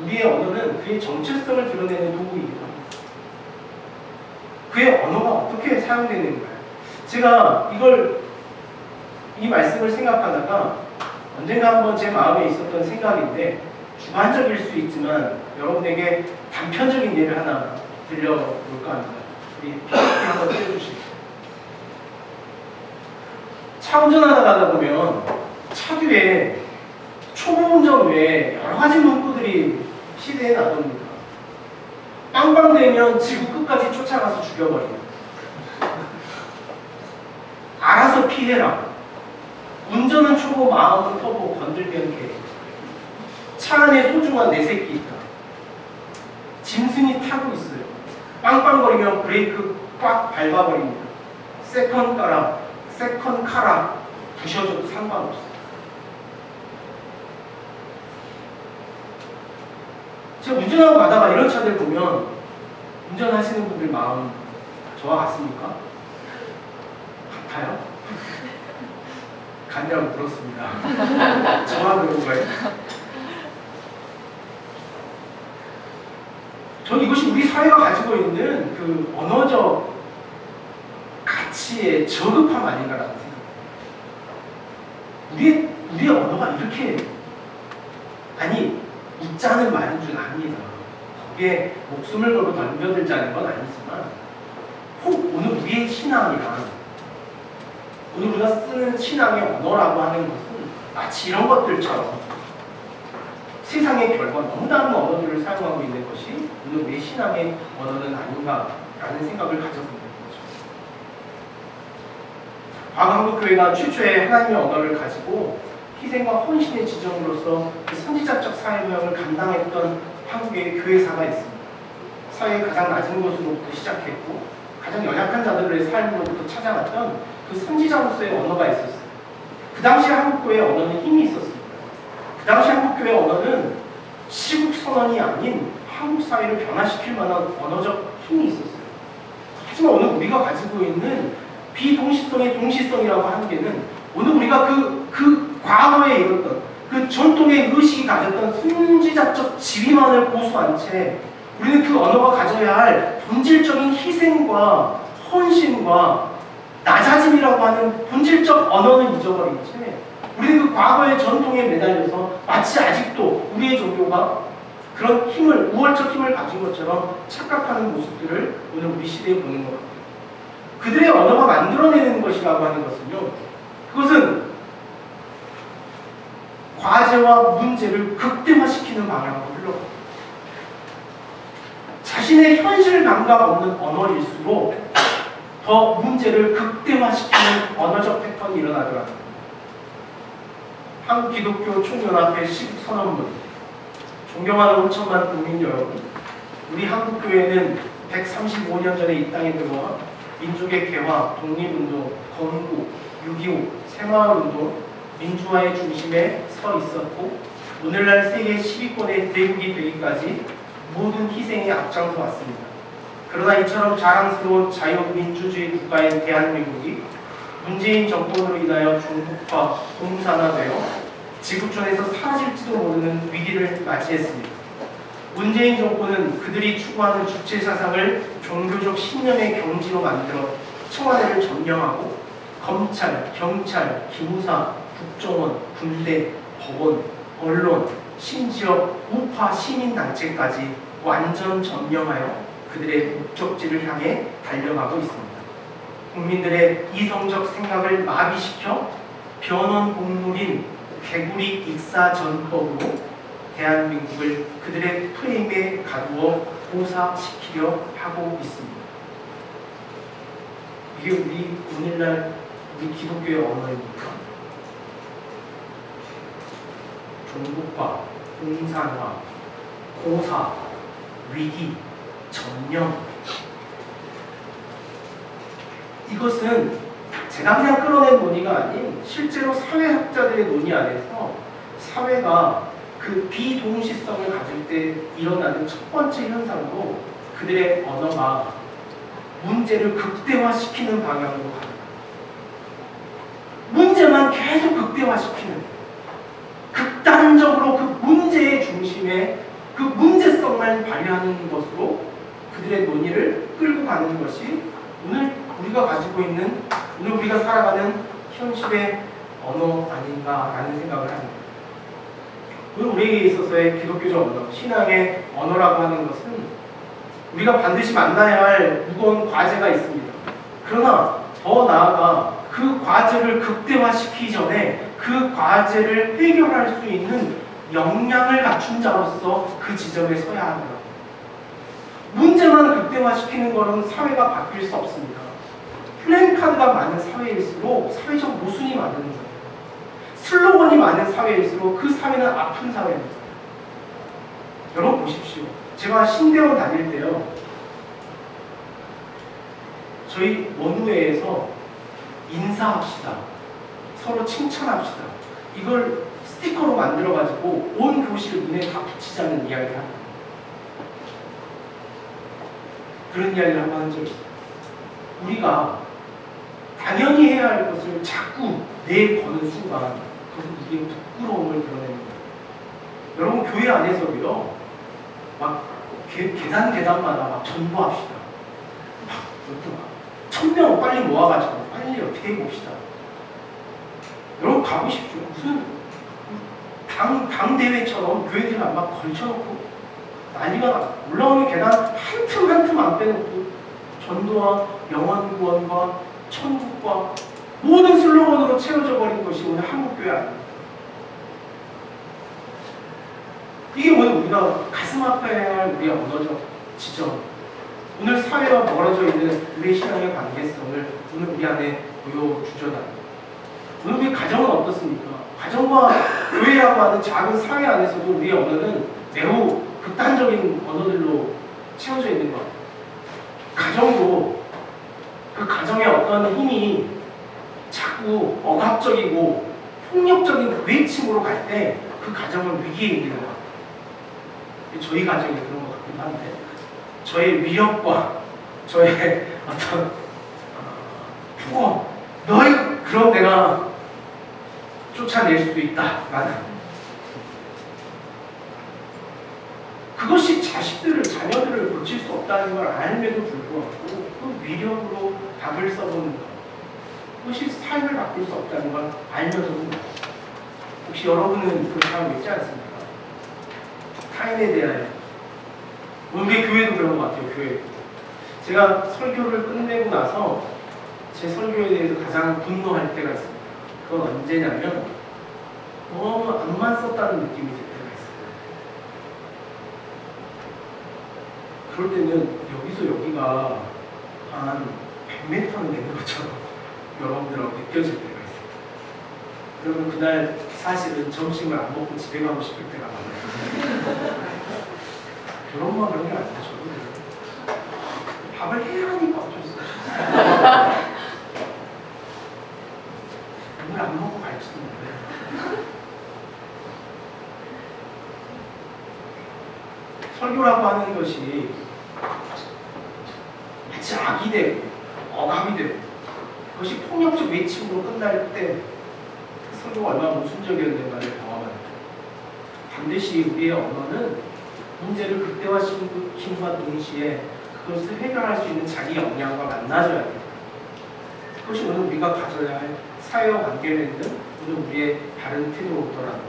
우리의 언어는 그의 정체성을 드러내는 도구이기도 합니다. 그의 언어가 어떻게 사용되는가요? 제가 이 말씀을 생각하다가 언젠가 한번 제 마음에 있었던 생각인데 주관적일 수 있지만 여러분에게 단편적인 예를 하나 들려볼까 합니다. 우리 PPT 한번 띄워주시죠. 차 운전하다 가다 보면 차 뒤에 초보 운전 외에 여러 가지 문구들이 시대에 나옵니다. 빵빵대면 지구 끝까지 쫓아가서 죽여버리고, 알아서 피해라, 운전은 초보 마음은 터보 건들면 개, 차 안에 소중한 내 새끼 있다, 짐승이 타고 있어요, 빵빵거리면 브레이크 꽉 밟아버립니다, 세컨 카라 부셔줘도 상관없어요. 제가 운전하고 가다가 이런 차들 보면 운전하시는 분들 마음 저와 같습니까? 같아요? 같냐고 물었습니다. 저와 그런 거예요. 저는 이것이 우리 사회가 가지고 있는 그 언어적 가치의 저급함 아닌가라는 생각입니다. 우리의 언어가 이렇게, 아니 웃자는 말인 줄 압니다. 거기에 목숨을 걸고 덤벼들자는 건 아니지만 혹 오늘 우리의 신앙이란, 오늘 우리가 쓰는 신앙의 언어라고 하는 것은 마치 이런 것들처럼 세상의 결과 너무 다른 언어들을 사용하고 있는 것이 오늘 우리의 신앙의 언어는 아닌가라는 생각을 가져봅니다. 과거 한국교회가 최초의 하나님의 언어를 가지고 희생과 헌신의 지점으로서 그 선지자적 사명을 감당했던 한국의 교회사가 있습니다. 사회의 가장 낮은 곳으로부터 시작했고 가장 연약한 자들의 삶으로부터 찾아갔던 그 선지자로서의 언어가 있었어요. 그 당시 한국교회의 언어는 힘이 있었습니다. 그 당시 한국교회의 언어는 시국선언이 아닌 한국 사회를 변화시킬 만한 언어적 힘이 있었어요. 하지만 오늘 우리가 가지고 있는 비동시성의 동시성이라고 하는 게는 오늘 우리가 그 과거에 이뤘던 그 전통의 의식이 가졌던 선지자적 지위만을 고수한 채 우리는 그 언어가 가져야 할 본질적인 희생과 헌신과 낮아짐이라고 하는 본질적 언어는 잊어버린 채 우리는 그 과거의 전통에 매달려서 마치 아직도 우리의 종교가 그런 힘을, 우월적 힘을 가진 것처럼 착각하는 모습들을 오늘 우리 시대에 보는 것 같아요. 그들의 언어가 만들어내는 것이라고 하는 것은요, 그것은 과제와 문제를 극대화시키는 방향으로 흘러갑니다. 자신의 현실 감각 없는 언어일수록 더 문제를 극대화시키는 언어적 패턴이 일어나더라고요. 한국기독교 총연합회 시국선언문, 존경하는 5천만 국민 여러분, 우리 한국교회는 135년 전에 이 땅에 들어와 민족의 개화, 독립운동, 건국, 6.25, 새마을운동, 민주화의 중심에 서 있었고 오늘날 세계 10위권의 대국이 되기까지 모든 희생에 앞장서 왔습니다. 그러나 이처럼 자랑스러운 자유민주주의 국가인 대한민국이 문재인 정권으로 인하여 종북화, 공산화되어 지구촌에서 사라질지도 모르는 위기를 맞이했습니다. 문재인 정권은 그들이 추구하는 주체 사상을 종교적 신념의 경지로 만들어 청와대를 점령하고 검찰, 경찰, 기무사, 국정원, 군대, 법원, 언론, 심지어 우파 시민단체까지 완전 점령하여 그들의 목적지를 향해 달려가고 있습니다. 국민들의 이성적 생각을 마비시켜 변원 공물인 개구리 익사전법으로 대한민국을 그들의 프레임에 가두어 고사시키려 하고 있습니다. 이게 우리 오늘날 우리 기독교의 언어입니까? 종북화, 공산화, 고사, 위기, 점령. 이것은 제가 그냥 끌어낸 논의가 아닌 실제로 사회학자들의 논의 안에서 사회가 그 비동시성을 가질 때 일어나는 첫 번째 현상으로 그들의 언어가 문제를 극대화시키는 방향으로 갑니다. 문제만 계속 극대화시키는, 극단적으로 그 문제의 중심에 그 문제성만 발휘하는 것으로 그들의 논의를 끌고 가는 것이 오늘 우리가 가지고 있는, 오늘 우리가 살아가는 현실의 언어 아닌가라는 생각을 합니다. 오늘 우리에게 있어서의 기독교적 언어, 신앙의 언어라고 하는 것은 우리가 반드시 만나야 할 무거운 과제가 있습니다. 그러나 더 나아가 그 과제를 극대화시키기 전에 그 과제를 해결할 수 있는 역량을 갖춘 자로서 그 지점에 서야 합니다. 문제만 극대화시키는 것은 사회가 바뀔 수 없습니다. 플랜카드가 많은 사회일수록 사회적 모순이 많은 거예요. 슬로건이 많은 사회일수록 그 사회는 아픈 사회입니다. 여러분 보십시오. 제가 신대원 다닐 때요, 저희 원우회에서 인사합시다, 서로 칭찬합시다, 이걸 스티커로 만들어가지고 온 교실 문에 다 붙이자는 이야기를 합니다. 그런 이야기를 한번 한 적이 있어요. 우리가 당연히 해야 할 것을 자꾸 내거는 순간 그것은 우리의 부끄러움을 드러내는 거예요. 여러분 교회 안에서도요, 막 계단마다 막 전도합시다. 막 1000명 빨리 모아가지고 빨리 어떻게 해봅시다. 여러분 가보십시오. 무슨 당 대회처럼 교회들만 막 걸쳐놓고 난리가 나. 올라오는 계단 한 틈 한 틈 안 빼놓고 전도와 영원 구원과 천국과 모든 슬로건으로 채워져 버린 것이 오늘 한국교회 아닙니다. 이게 오늘 우리가 가슴 아파해야 할 우리의 언어적 지점, 오늘 사회와 멀어져 있는 우리의 신앙의 관계성을 오늘 우리 안에 보여주잖아요. 오늘 우리 가정은 어떻습니까? 가정과 교회라고 하는 작은 사회 안에서도 우리의 언어는 매우 극단적인 언어들로 채워져 있는 것 같아요. 가정도 그 가정의 어떤 힘이 자꾸 억압적이고 폭력적인 외침으로 갈 때 그 가정은 위기에 있는 것 같아요. 저희 가정이 그런 것 같긴 한데, 저의 위력과 저의 어떤 폭언, 너희 그럼 내가 쫓아낼 수도 있다, 나는. 그것이 자녀들을 고칠 수 없다는 걸 알면도 불구하고 그 위력으로 답을 써보는 것, 그것이 삶을 바꿀 수 없다는 걸 알면서도, 혹시 여러분은 그런 사람 있지 않습니까? 타인에 대하여. 우리 교회도 그런 것 같아요. 교회. 제가 설교를 끝내고 나서 제 설교에 대해서 가장 분노할 때가 있습니다. 그건 언제냐면 너무 안만 썼다는 느낌이 들 때가 있어요. 그럴 때는 여기서 여기가 한 100m는 되는 것처럼 여러분들하고 느껴질 때가 있어요. 그러면 그날 사실은 점심을 안 먹고 집에 가고 싶을 때가 많아요. 결혼만 그런 게 아니죠. 밥을 해야 하니까 어쩔 수 없어요. 오늘 안 먹고 갈지도 몰라요. 설교라고 하는 것이 마치 악이 되고 억압이 되고 그것이 폭력적 외침으로 끝날 때 설교가 얼마나 모순적이었는가를 경험합니다. 반드시 우리의 언어는 문제를 극대화시킴과 동시에 그것을 해결할 수 있는 자기 역량과 만나져야 됩니다. 그것이 오늘 우리가 가져야 할 사회와 관계를 있는 오늘 우리의 다른 태도로더라도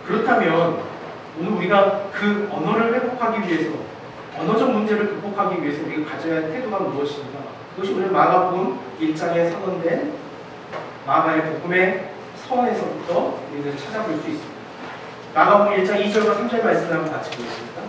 그렇다면 오늘 우리가 그 언어를 회복하기 위해서 언어적 문제를 극복하기 위해서 우리가 가져야 할 태도가 무엇인가? 그것이 오늘 마가복음 1장에 선언된 마가의 복음의 서원에서부터 우리는 찾아볼 수 있습니다. 마가복음 1장 2절과 3절 말씀을 한번 같이 보겠습니다.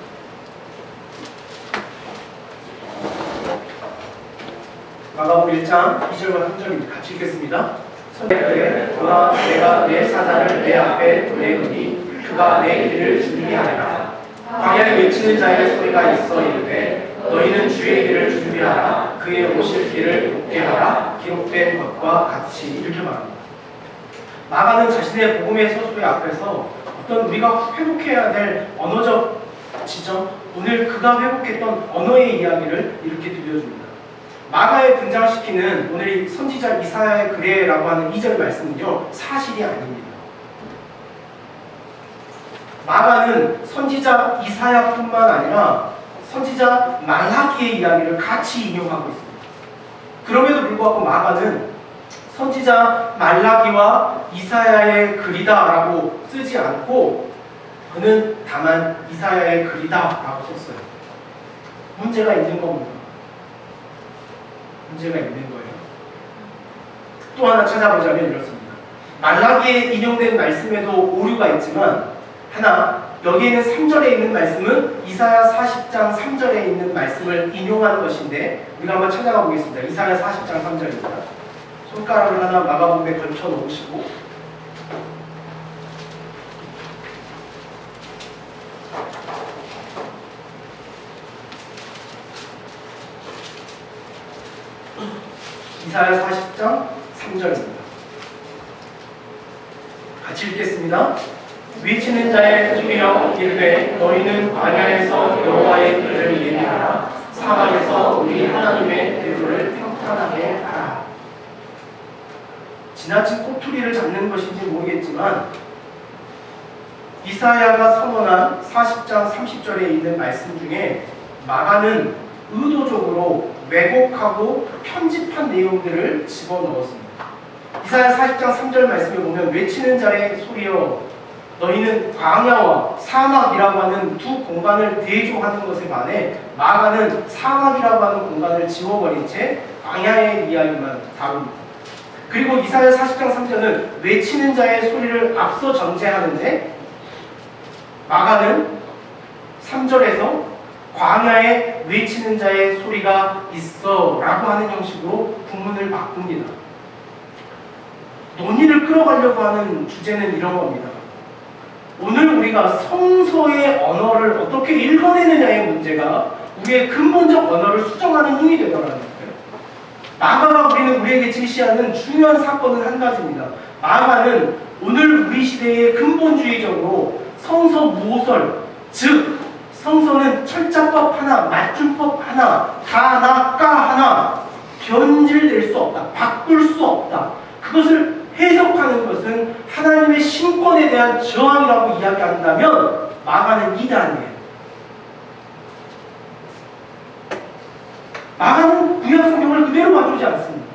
마가복음 1장 2절과 3절입니다. 같이 읽겠습니다. 선생님께 보라 내가 내 사자를 내 앞에 보내노니 그가 내 길을 준비하리라. 광야에 외치는 자의 소리가 있어 이르되 너희는 주의 길을 준비하라. 그의 오실 길을 곱게 하라. 기록된 것과 같이 이렇게 말합니다. 마가는 자신의 복음의 서술의 앞에서 어떤 우리가 회복해야 될 언어적 지점, 오늘 그가 회복했던 언어의 이야기를 이렇게 들려줍니다. 마가에 등장시키는 오늘 이 선지자 이사야의 글에라고 하는 2절 말씀은요, 사실이 아닙니다. 마가는 선지자 이사야뿐만 아니라 선지자 말라기의 이야기를 같이 인용하고 있습니다. 그럼에도 불구하고 마가는 선지자 말라기와 이사야의 글이다라고 쓰지 않고 그는 다만 이사야의 글이다라고 썼어요. 문제가 있는 겁니다. 문제가 있는 거예요. 또 하나 찾아보자면 이렇습니다. 말라기에 인용된 말씀에도 오류가 있지만 하나, 여기에는 3절에 있는 말씀은 이사야 40장 3절에 있는 말씀을 인용한 것인데 우리가 한번 찾아가 보겠습니다. 이사야 40장 3절입니다. 손가락을 하나 마가복음에 걸쳐 놓으시고 이사야 40장 3절입니다. 같이 읽겠습니다. 외치는 자의 소리여 이르되 너희는 광야에서 여호와의 길을 예비하라. 사막에서 우리 하나님의 대로를 평탄하게 하라. 지나친 꼬투리를 잡는 것인지 모르겠지만 이사야가 선언한 40장 30절에 있는 말씀 중에 마가는 의도적으로 왜곡하고 편집한 내용들을 집어넣었습니다. 이사야 40장 3절 말씀에 보면 외치는 자의 소리여 너희는 광야와 사막이라고 하는 두 공간을 대조하는 것에 반해 마가는 사막이라고 하는 공간을 지워버린 채 광야의 이야기만 다룹니다. 그리고 이사야 40장 3절은 외치는 자의 소리를 앞서 전제하는데 마가는 3절에서 광야에 외치는 자의 소리가 있어 라고 하는 형식으로 구문을 바꿉니다. 논의를 끌어가려고 하는 주제는 이런 겁니다. 오늘 우리가 성서의 언어를 어떻게 읽어내느냐의 문제가 우리의 근본적 언어를 수정하는 힘이 되더라는 거예요. 마가가 우리에게 제시하는 중요한 사건은 한 가지입니다. 마가는 오늘 우리 시대의 근본주의적으로 성서 모설, 즉 성서는 철자법 하나, 맞춤법 하나, 다 하나, 까 하나 변질될 수 없다, 바꿀 수 없다. 그것을 해석하는 것은 하나님의 신권에 대한 저항이라고 이야기한다면 마가는 이단이에요. 마가는 구약 성경을 그대로 봐주지 않습니다.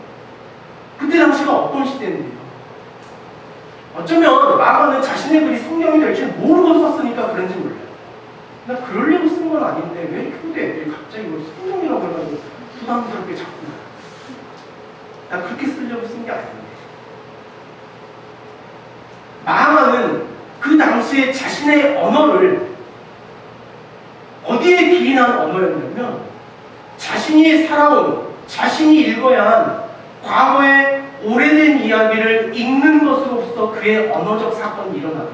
그때 당시가 어떤 시대인데요? 어쩌면 마가는 자신의 글이 성경이 될 줄 모르고 썼으니까 그런지 몰라요. 나 그러려고 쓴 건 아닌데 왜 교대 애들이 갑자기 뭐 성경이라고 해가지고 부담스럽게 자꾸 나 그렇게 쓰려고 쓴 게 아닌데. 마가는 그 당시에 자신의 언어를 어디에 예민한 언어였냐면 자신이 살아온, 자신이 읽어야 한 과거의 오래된 이야기를 읽는 것으로서 그의 언어적 사건이 일어나요.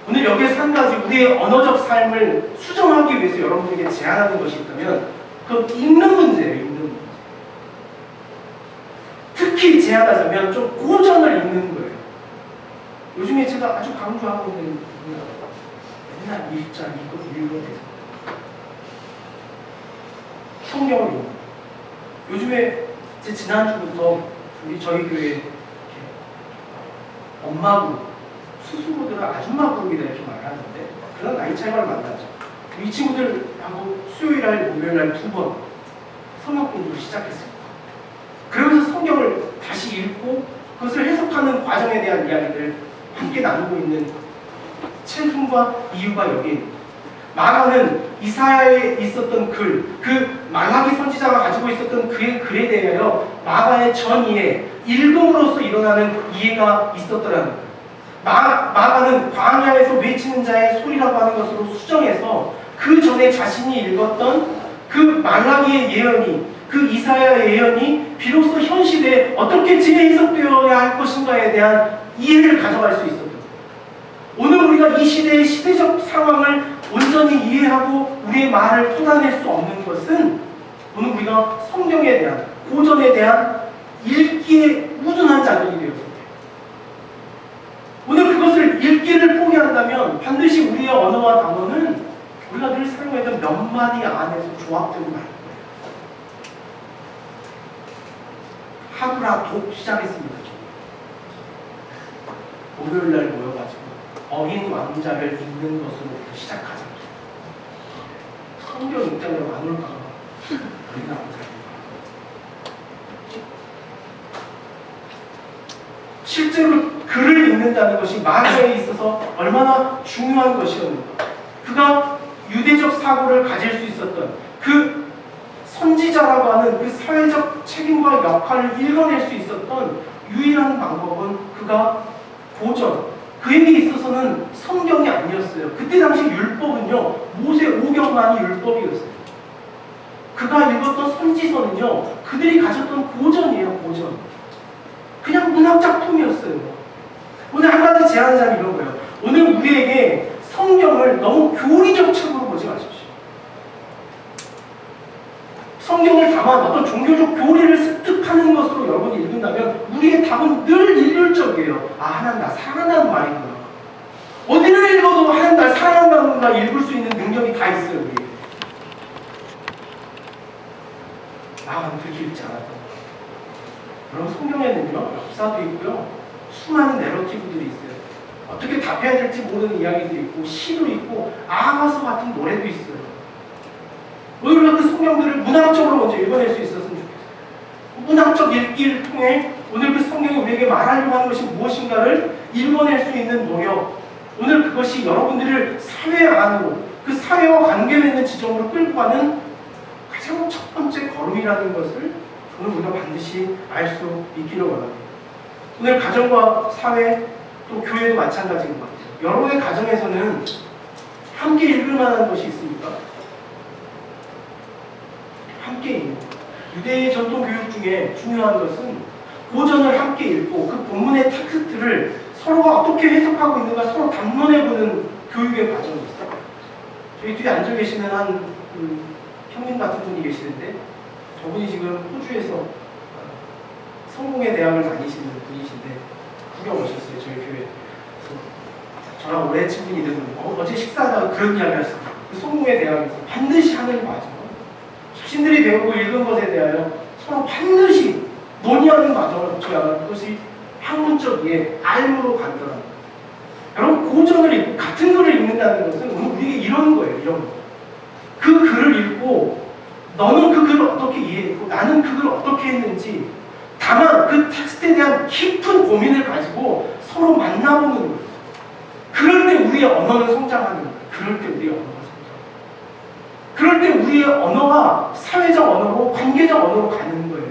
오늘 여기에서 한 가지 우리의 언어적 삶을 수정하기 위해서 여러분들에게 제안하는 것이 있다면 그건 읽는 문제예요. 읽는 문제. 특히 제안하자면 좀 고전을 읽는 거예요. 요즘에 제가 아주 강조하고 있는 맨날 읽자, 읽어야 돼서 성경을 읽는 거예요. 요즘에 제 지난주부터 저희 교회 이렇게 엄마 그룹, 스스로들은 아줌마 그룹이다 이렇게 말하는데 그런 나이 차이가 만나죠. 이 친구들하고 수요일날, 목요일날 2번 성경 공부를 시작했습니다. 그러면서 성경을 다시 읽고 그것을 해석하는 과정에 대한 이야기를 함께 나누고 있는 체험과 이유가 여기에 있습니다. 마가는 이사야에 있었던 글, 그 말라기 선지자가 가지고 있었던 그의 글에 대하여 마가의 전이해, 읽음으로써 일어나는 이해가 있었더라는 거예요. 마가는 광야에서 외치는 자의 소리라고 하는 것으로 수정해서 그 전에 자신이 읽었던 그 말라기의 예언이, 그 이사야의 예언이 비로소 현 시대에 어떻게 재해석되어야 할 것인가에 대한 이해를 가져갈 수 있었던 거예요. 오늘 우리가 이 시대의 시대적 상황을 온전히 이해하고 우리의 말을 쏟아낼 수 없는 것은 오늘 우리가 성경에 대한, 고전에 대한 읽기에 우둔한 자들이 되었습니다. 오늘 그것을 읽기를 포기한다면 반드시 우리의 언어와 단어는 우리가 늘 사용했던 몇 마디 안에서 조합되고 말 거예요. 하브라 독 시작했습니다. 목요일날 모여가지고 어린 왕자를 읽는 것으로부터 시작하자. 성경 입장으로 안 올까봐 어린 왕자. 실제로 글을 읽는다는 것이 마가에 있어서 얼마나 중요한 것이었는가. 그가 유대적 사고를 가질 수 있었던 그 선지자라고 하는 그 사회적 책임과 역할을 읽어낼 수 있었던 유일한 방법은 그가 고전, 그에게 있어서는 성경이 아니었어요. 그때 당시 율법은요, 모세 5경만이 율법이었어요. 그가 읽었던 선지서는요, 그들이 가졌던 고전이에요, 고전. 그냥 문학작품이었어요. 오늘 한 가지 제안하자면 이런 거예요. 오늘 우리에게 성경을 너무 교리적 책으로 보지 마십시오. 성경을 다만 어떤 종교적 교리를 습득하는 것으로 여러분이 읽는다면 우리의 답은 늘 일률적이에요. 아, 하나님 나 사랑한다는 말이구나. 어디를 읽어도 하나님 날 사랑한다는 말 읽을 수 있는 능력이 다 있어요. 우리. 나만 그렇게 읽지 않았던 여러분, 성경에는요, 역사도 있고요, 수많은 내러티브들이 있어요. 어떻게 답해야 될지 모르는 이야기도 있고, 시도 있고, 아가서 같은 노래도 있어요. 우리가 그 성경들을 문학적으로 먼저 읽어낼 수 있었으면 좋겠어요. 문학적 읽기를 통해 오늘 그 성경이 우리에게 말하려고 하는 것이 무엇인가를 읽어낼 수 있는 노력, 오늘 그것이 여러분들을 사회 안으로, 그 사회와 관계 맺는 지점으로 끌고 가는 가장 첫 번째 걸음이라는 것을 오늘 우리가 반드시 알 수 있기를 원합니다. 오늘 가정과 사회, 또 교회도 마찬가지인 것 같아요. 여러분의 가정에서는 함께 읽을 만한 것이 있습니까? 함께 읽는 것. 유대의 전통 교육 중에 중요한 것은 고전을 함께 읽고 그 본문의 텍스트를 서로가 어떻게 해석하고 있는가 서로 담론해보는 교육의 과정이 있어요. 저희 뒤에 앉아 계시는 한 형님 같은 분이 계시는데 저분이 지금 호주에서 성공의 대학을 다니시는 분이신데 구경 오셨어요. 저희 교회에. 저랑 오래 친분이 있는 분. 어제 식사하다가 그런 이야기 하셨어요. 그 성공의 대학에서 반드시 하는 과정. 자신들이 배우고 읽은 것에 대하여 서로 반드시 논의하는 과정을 거쳐야 하는 그것이 학문적 이해, 알무로 간다는. 여러분, 고전을 읽고 같은 글을 읽는다는 것은 오늘 우리에게 이런 거예요. 이런 거. 그 글을 읽고 너는 그 글을 어떻게 이해했고 나는 그 글을 어떻게 했는지, 다만 그 텍스트에 대한 깊은 고민을 가지고 서로 만나보는 거예요. 그럴 때 우리의 언어는 성장하는 거예요. 그럴 때 우리의 언어가 성장. 그럴 때 우리의 언어가 사회적 언어로, 관계적 언어로 가는 거예요.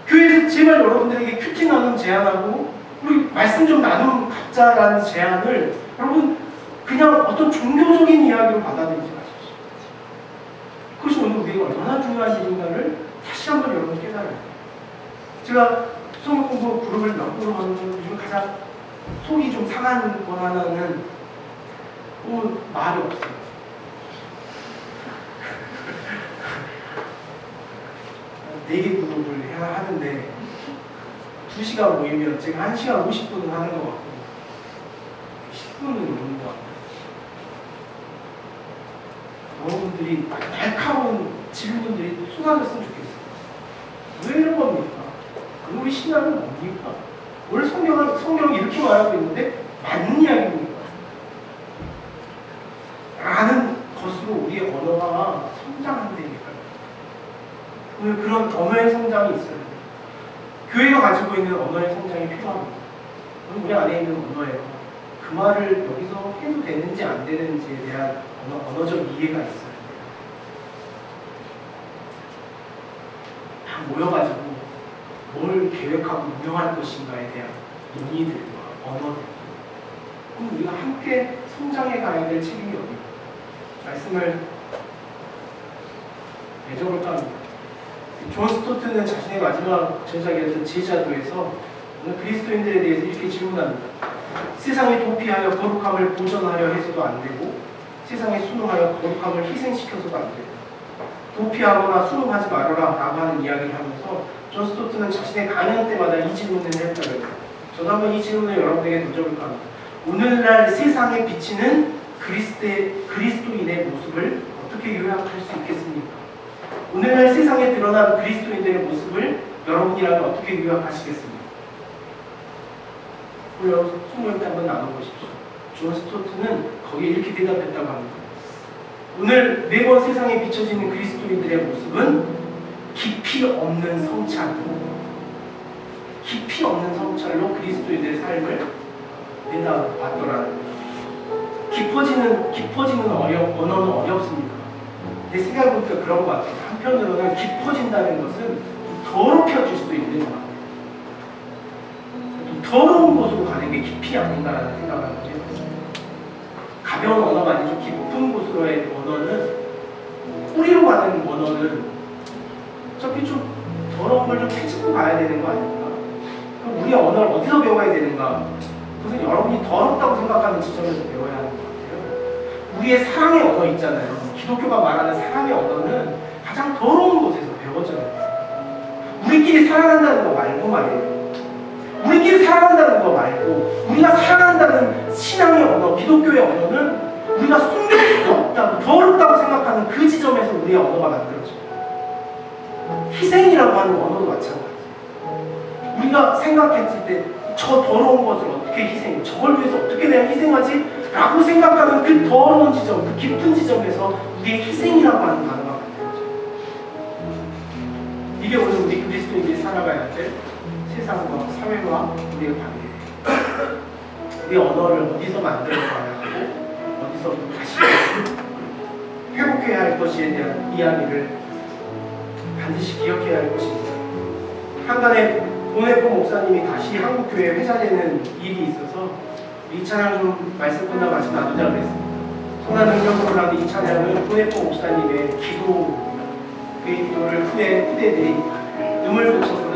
교회에서 제발 여러분들에게 큐티 나눔 제안하고 우리 말씀 좀 나눔 갖자라는 제안을 여러분 그냥 어떤 종교적인 이야기로 받아들이지 마십시오. 그것이 오늘 우리에게 얼마나 중요한 일인가를 다시 한번 여러분 깨달아야 돼요. 제가 성경 공부 그룹을 몇 그룹 하는 중 가장 속이 좀 상한 거 하나는 말이 없어요. 네 개 그룹을 해야 하는데 2시간 모이면 제가 1시간 50분은 하는 것 같고 10분은 오는 것 같아요. 여러분들이 날카로운 질문들이 쏟아졌으면 좋겠어요. 왜 이런 겁니까? 우리 신앙은 뭡니까? 원래 성경이 이렇게 말하고 있는데 맞는 이야기입니까? 라는 것으로 우리의 언어가 성장한다니까요. 오늘 그런 언어의 성장이 있어요. 교회가 가지고 있는 언어의 성장이 필요합니다. 우리 안에 있는 언어예요. 그 말을 여기서 해도 되는지 안 되는지에 대한 언어적 이해가 있어요. 다 모여가지고 뭘 계획하고 운영할 것인가에 대한 논의들과 언어들. 그럼 우리가 함께 성장해 가야 될 책임이 어디입니까? 말씀을 맺어볼까 합니다. 존 스토트는 자신의 마지막 전작이었던 제자도에서 오늘 그리스도인들에 대해서 이렇게 질문합니다. 세상에 도피하여 거룩함을 보존하려 해서도 안 되고 세상에 순응하여 거룩함을 희생시켜서도 안 되고 도피하거나 순응하지 말아라 라고 하는 이야기를 하면서 존 스토트는 자신의 강연 때마다 이 질문을 했다고요. 저도 한번 이 질문을 여러분에게 던져볼까 합니다. 오늘날 세상에 비치는 그리스도인의 모습을 어떻게 요약할 수 있겠습니까? 오늘날 세상에 드러난 그리스도인들의 모습을 여러분이라면 어떻게 요약하시겠습니까? 우리 여러분 성경을 한번 나눠보십시오. 존 스토트는 거기에 이렇게 대답했다고 합니다. 오늘 매번 세상에 비춰지는 그리스도인들의 모습은 깊이 없는 성찰로 그리스도인들의 삶을 내다봤더라는 거예요. 깊어지는 언어는 어렵습니까? 내 생각해보니까 그런 것 같아요. 한편으로는 깊어진다는 것은 더럽혀질 수도 있는 것 같아요. 더러운 곳으로 가는 게 깊이 아닌가라는 생각을 하거든요. 가벼운 언어가 아니죠. 깊은 곳으로의 언어는, 뿌리로 가는 언어는 어차피 좀 더러운 걸 좀 캐치고 가야 되는 거 아닙니까? 그럼 우리 언어를 어디서 배워야 되는가? 그것은 여러분이 더럽다고 생각하는 지점에서 배워야 하는 것 같아요. 우리의 사랑의 언어 있잖아요. 기독교가 말하는 사랑의 언어는 가장 더러운 곳에서 배워져요. 우리끼리 사랑한다는 거 말고 말이에요. 우리끼리 사랑한다는 거 말고 우리가 사랑한다는 신앙의 언어, 기독교의 언어는 우리가 숨길 수 없다고, 더럽다고 생각하는 그 지점에서 우리의 언어가 만들어져요. 희생이라고 하는 언어도 마찬가지예요. 우리가 생각했을 때 저 더러운 것을 어떻게 희생해? 저걸 위해서 어떻게 내가 희생하지? 라고 생각하는 그 더러운 지점, 그 깊은 지점에서 우리의 희생이라고 하는 단어가 만들어져요. 이게 오늘 우리 그리스도인들이 살아가야 될 세상과 사회와 우리의 관계예요. 우리 언어를 어디서 만들어가야 하고 어디서 다시 회복해야 할 것에 대한 이야기를 반드시 기억해야 할 것입니다. 한간에 보네포 목사님이 다시 한국교회에 회자되는 일이 있어서 이 찬양 좀 말씀 끝나고 같이 나누자 그랬습니다. 성난 능력으로 나는 이 찬양은 보네포 목사님의 기도입니다. 그의 기도를 후대들이 눈물 묻혀서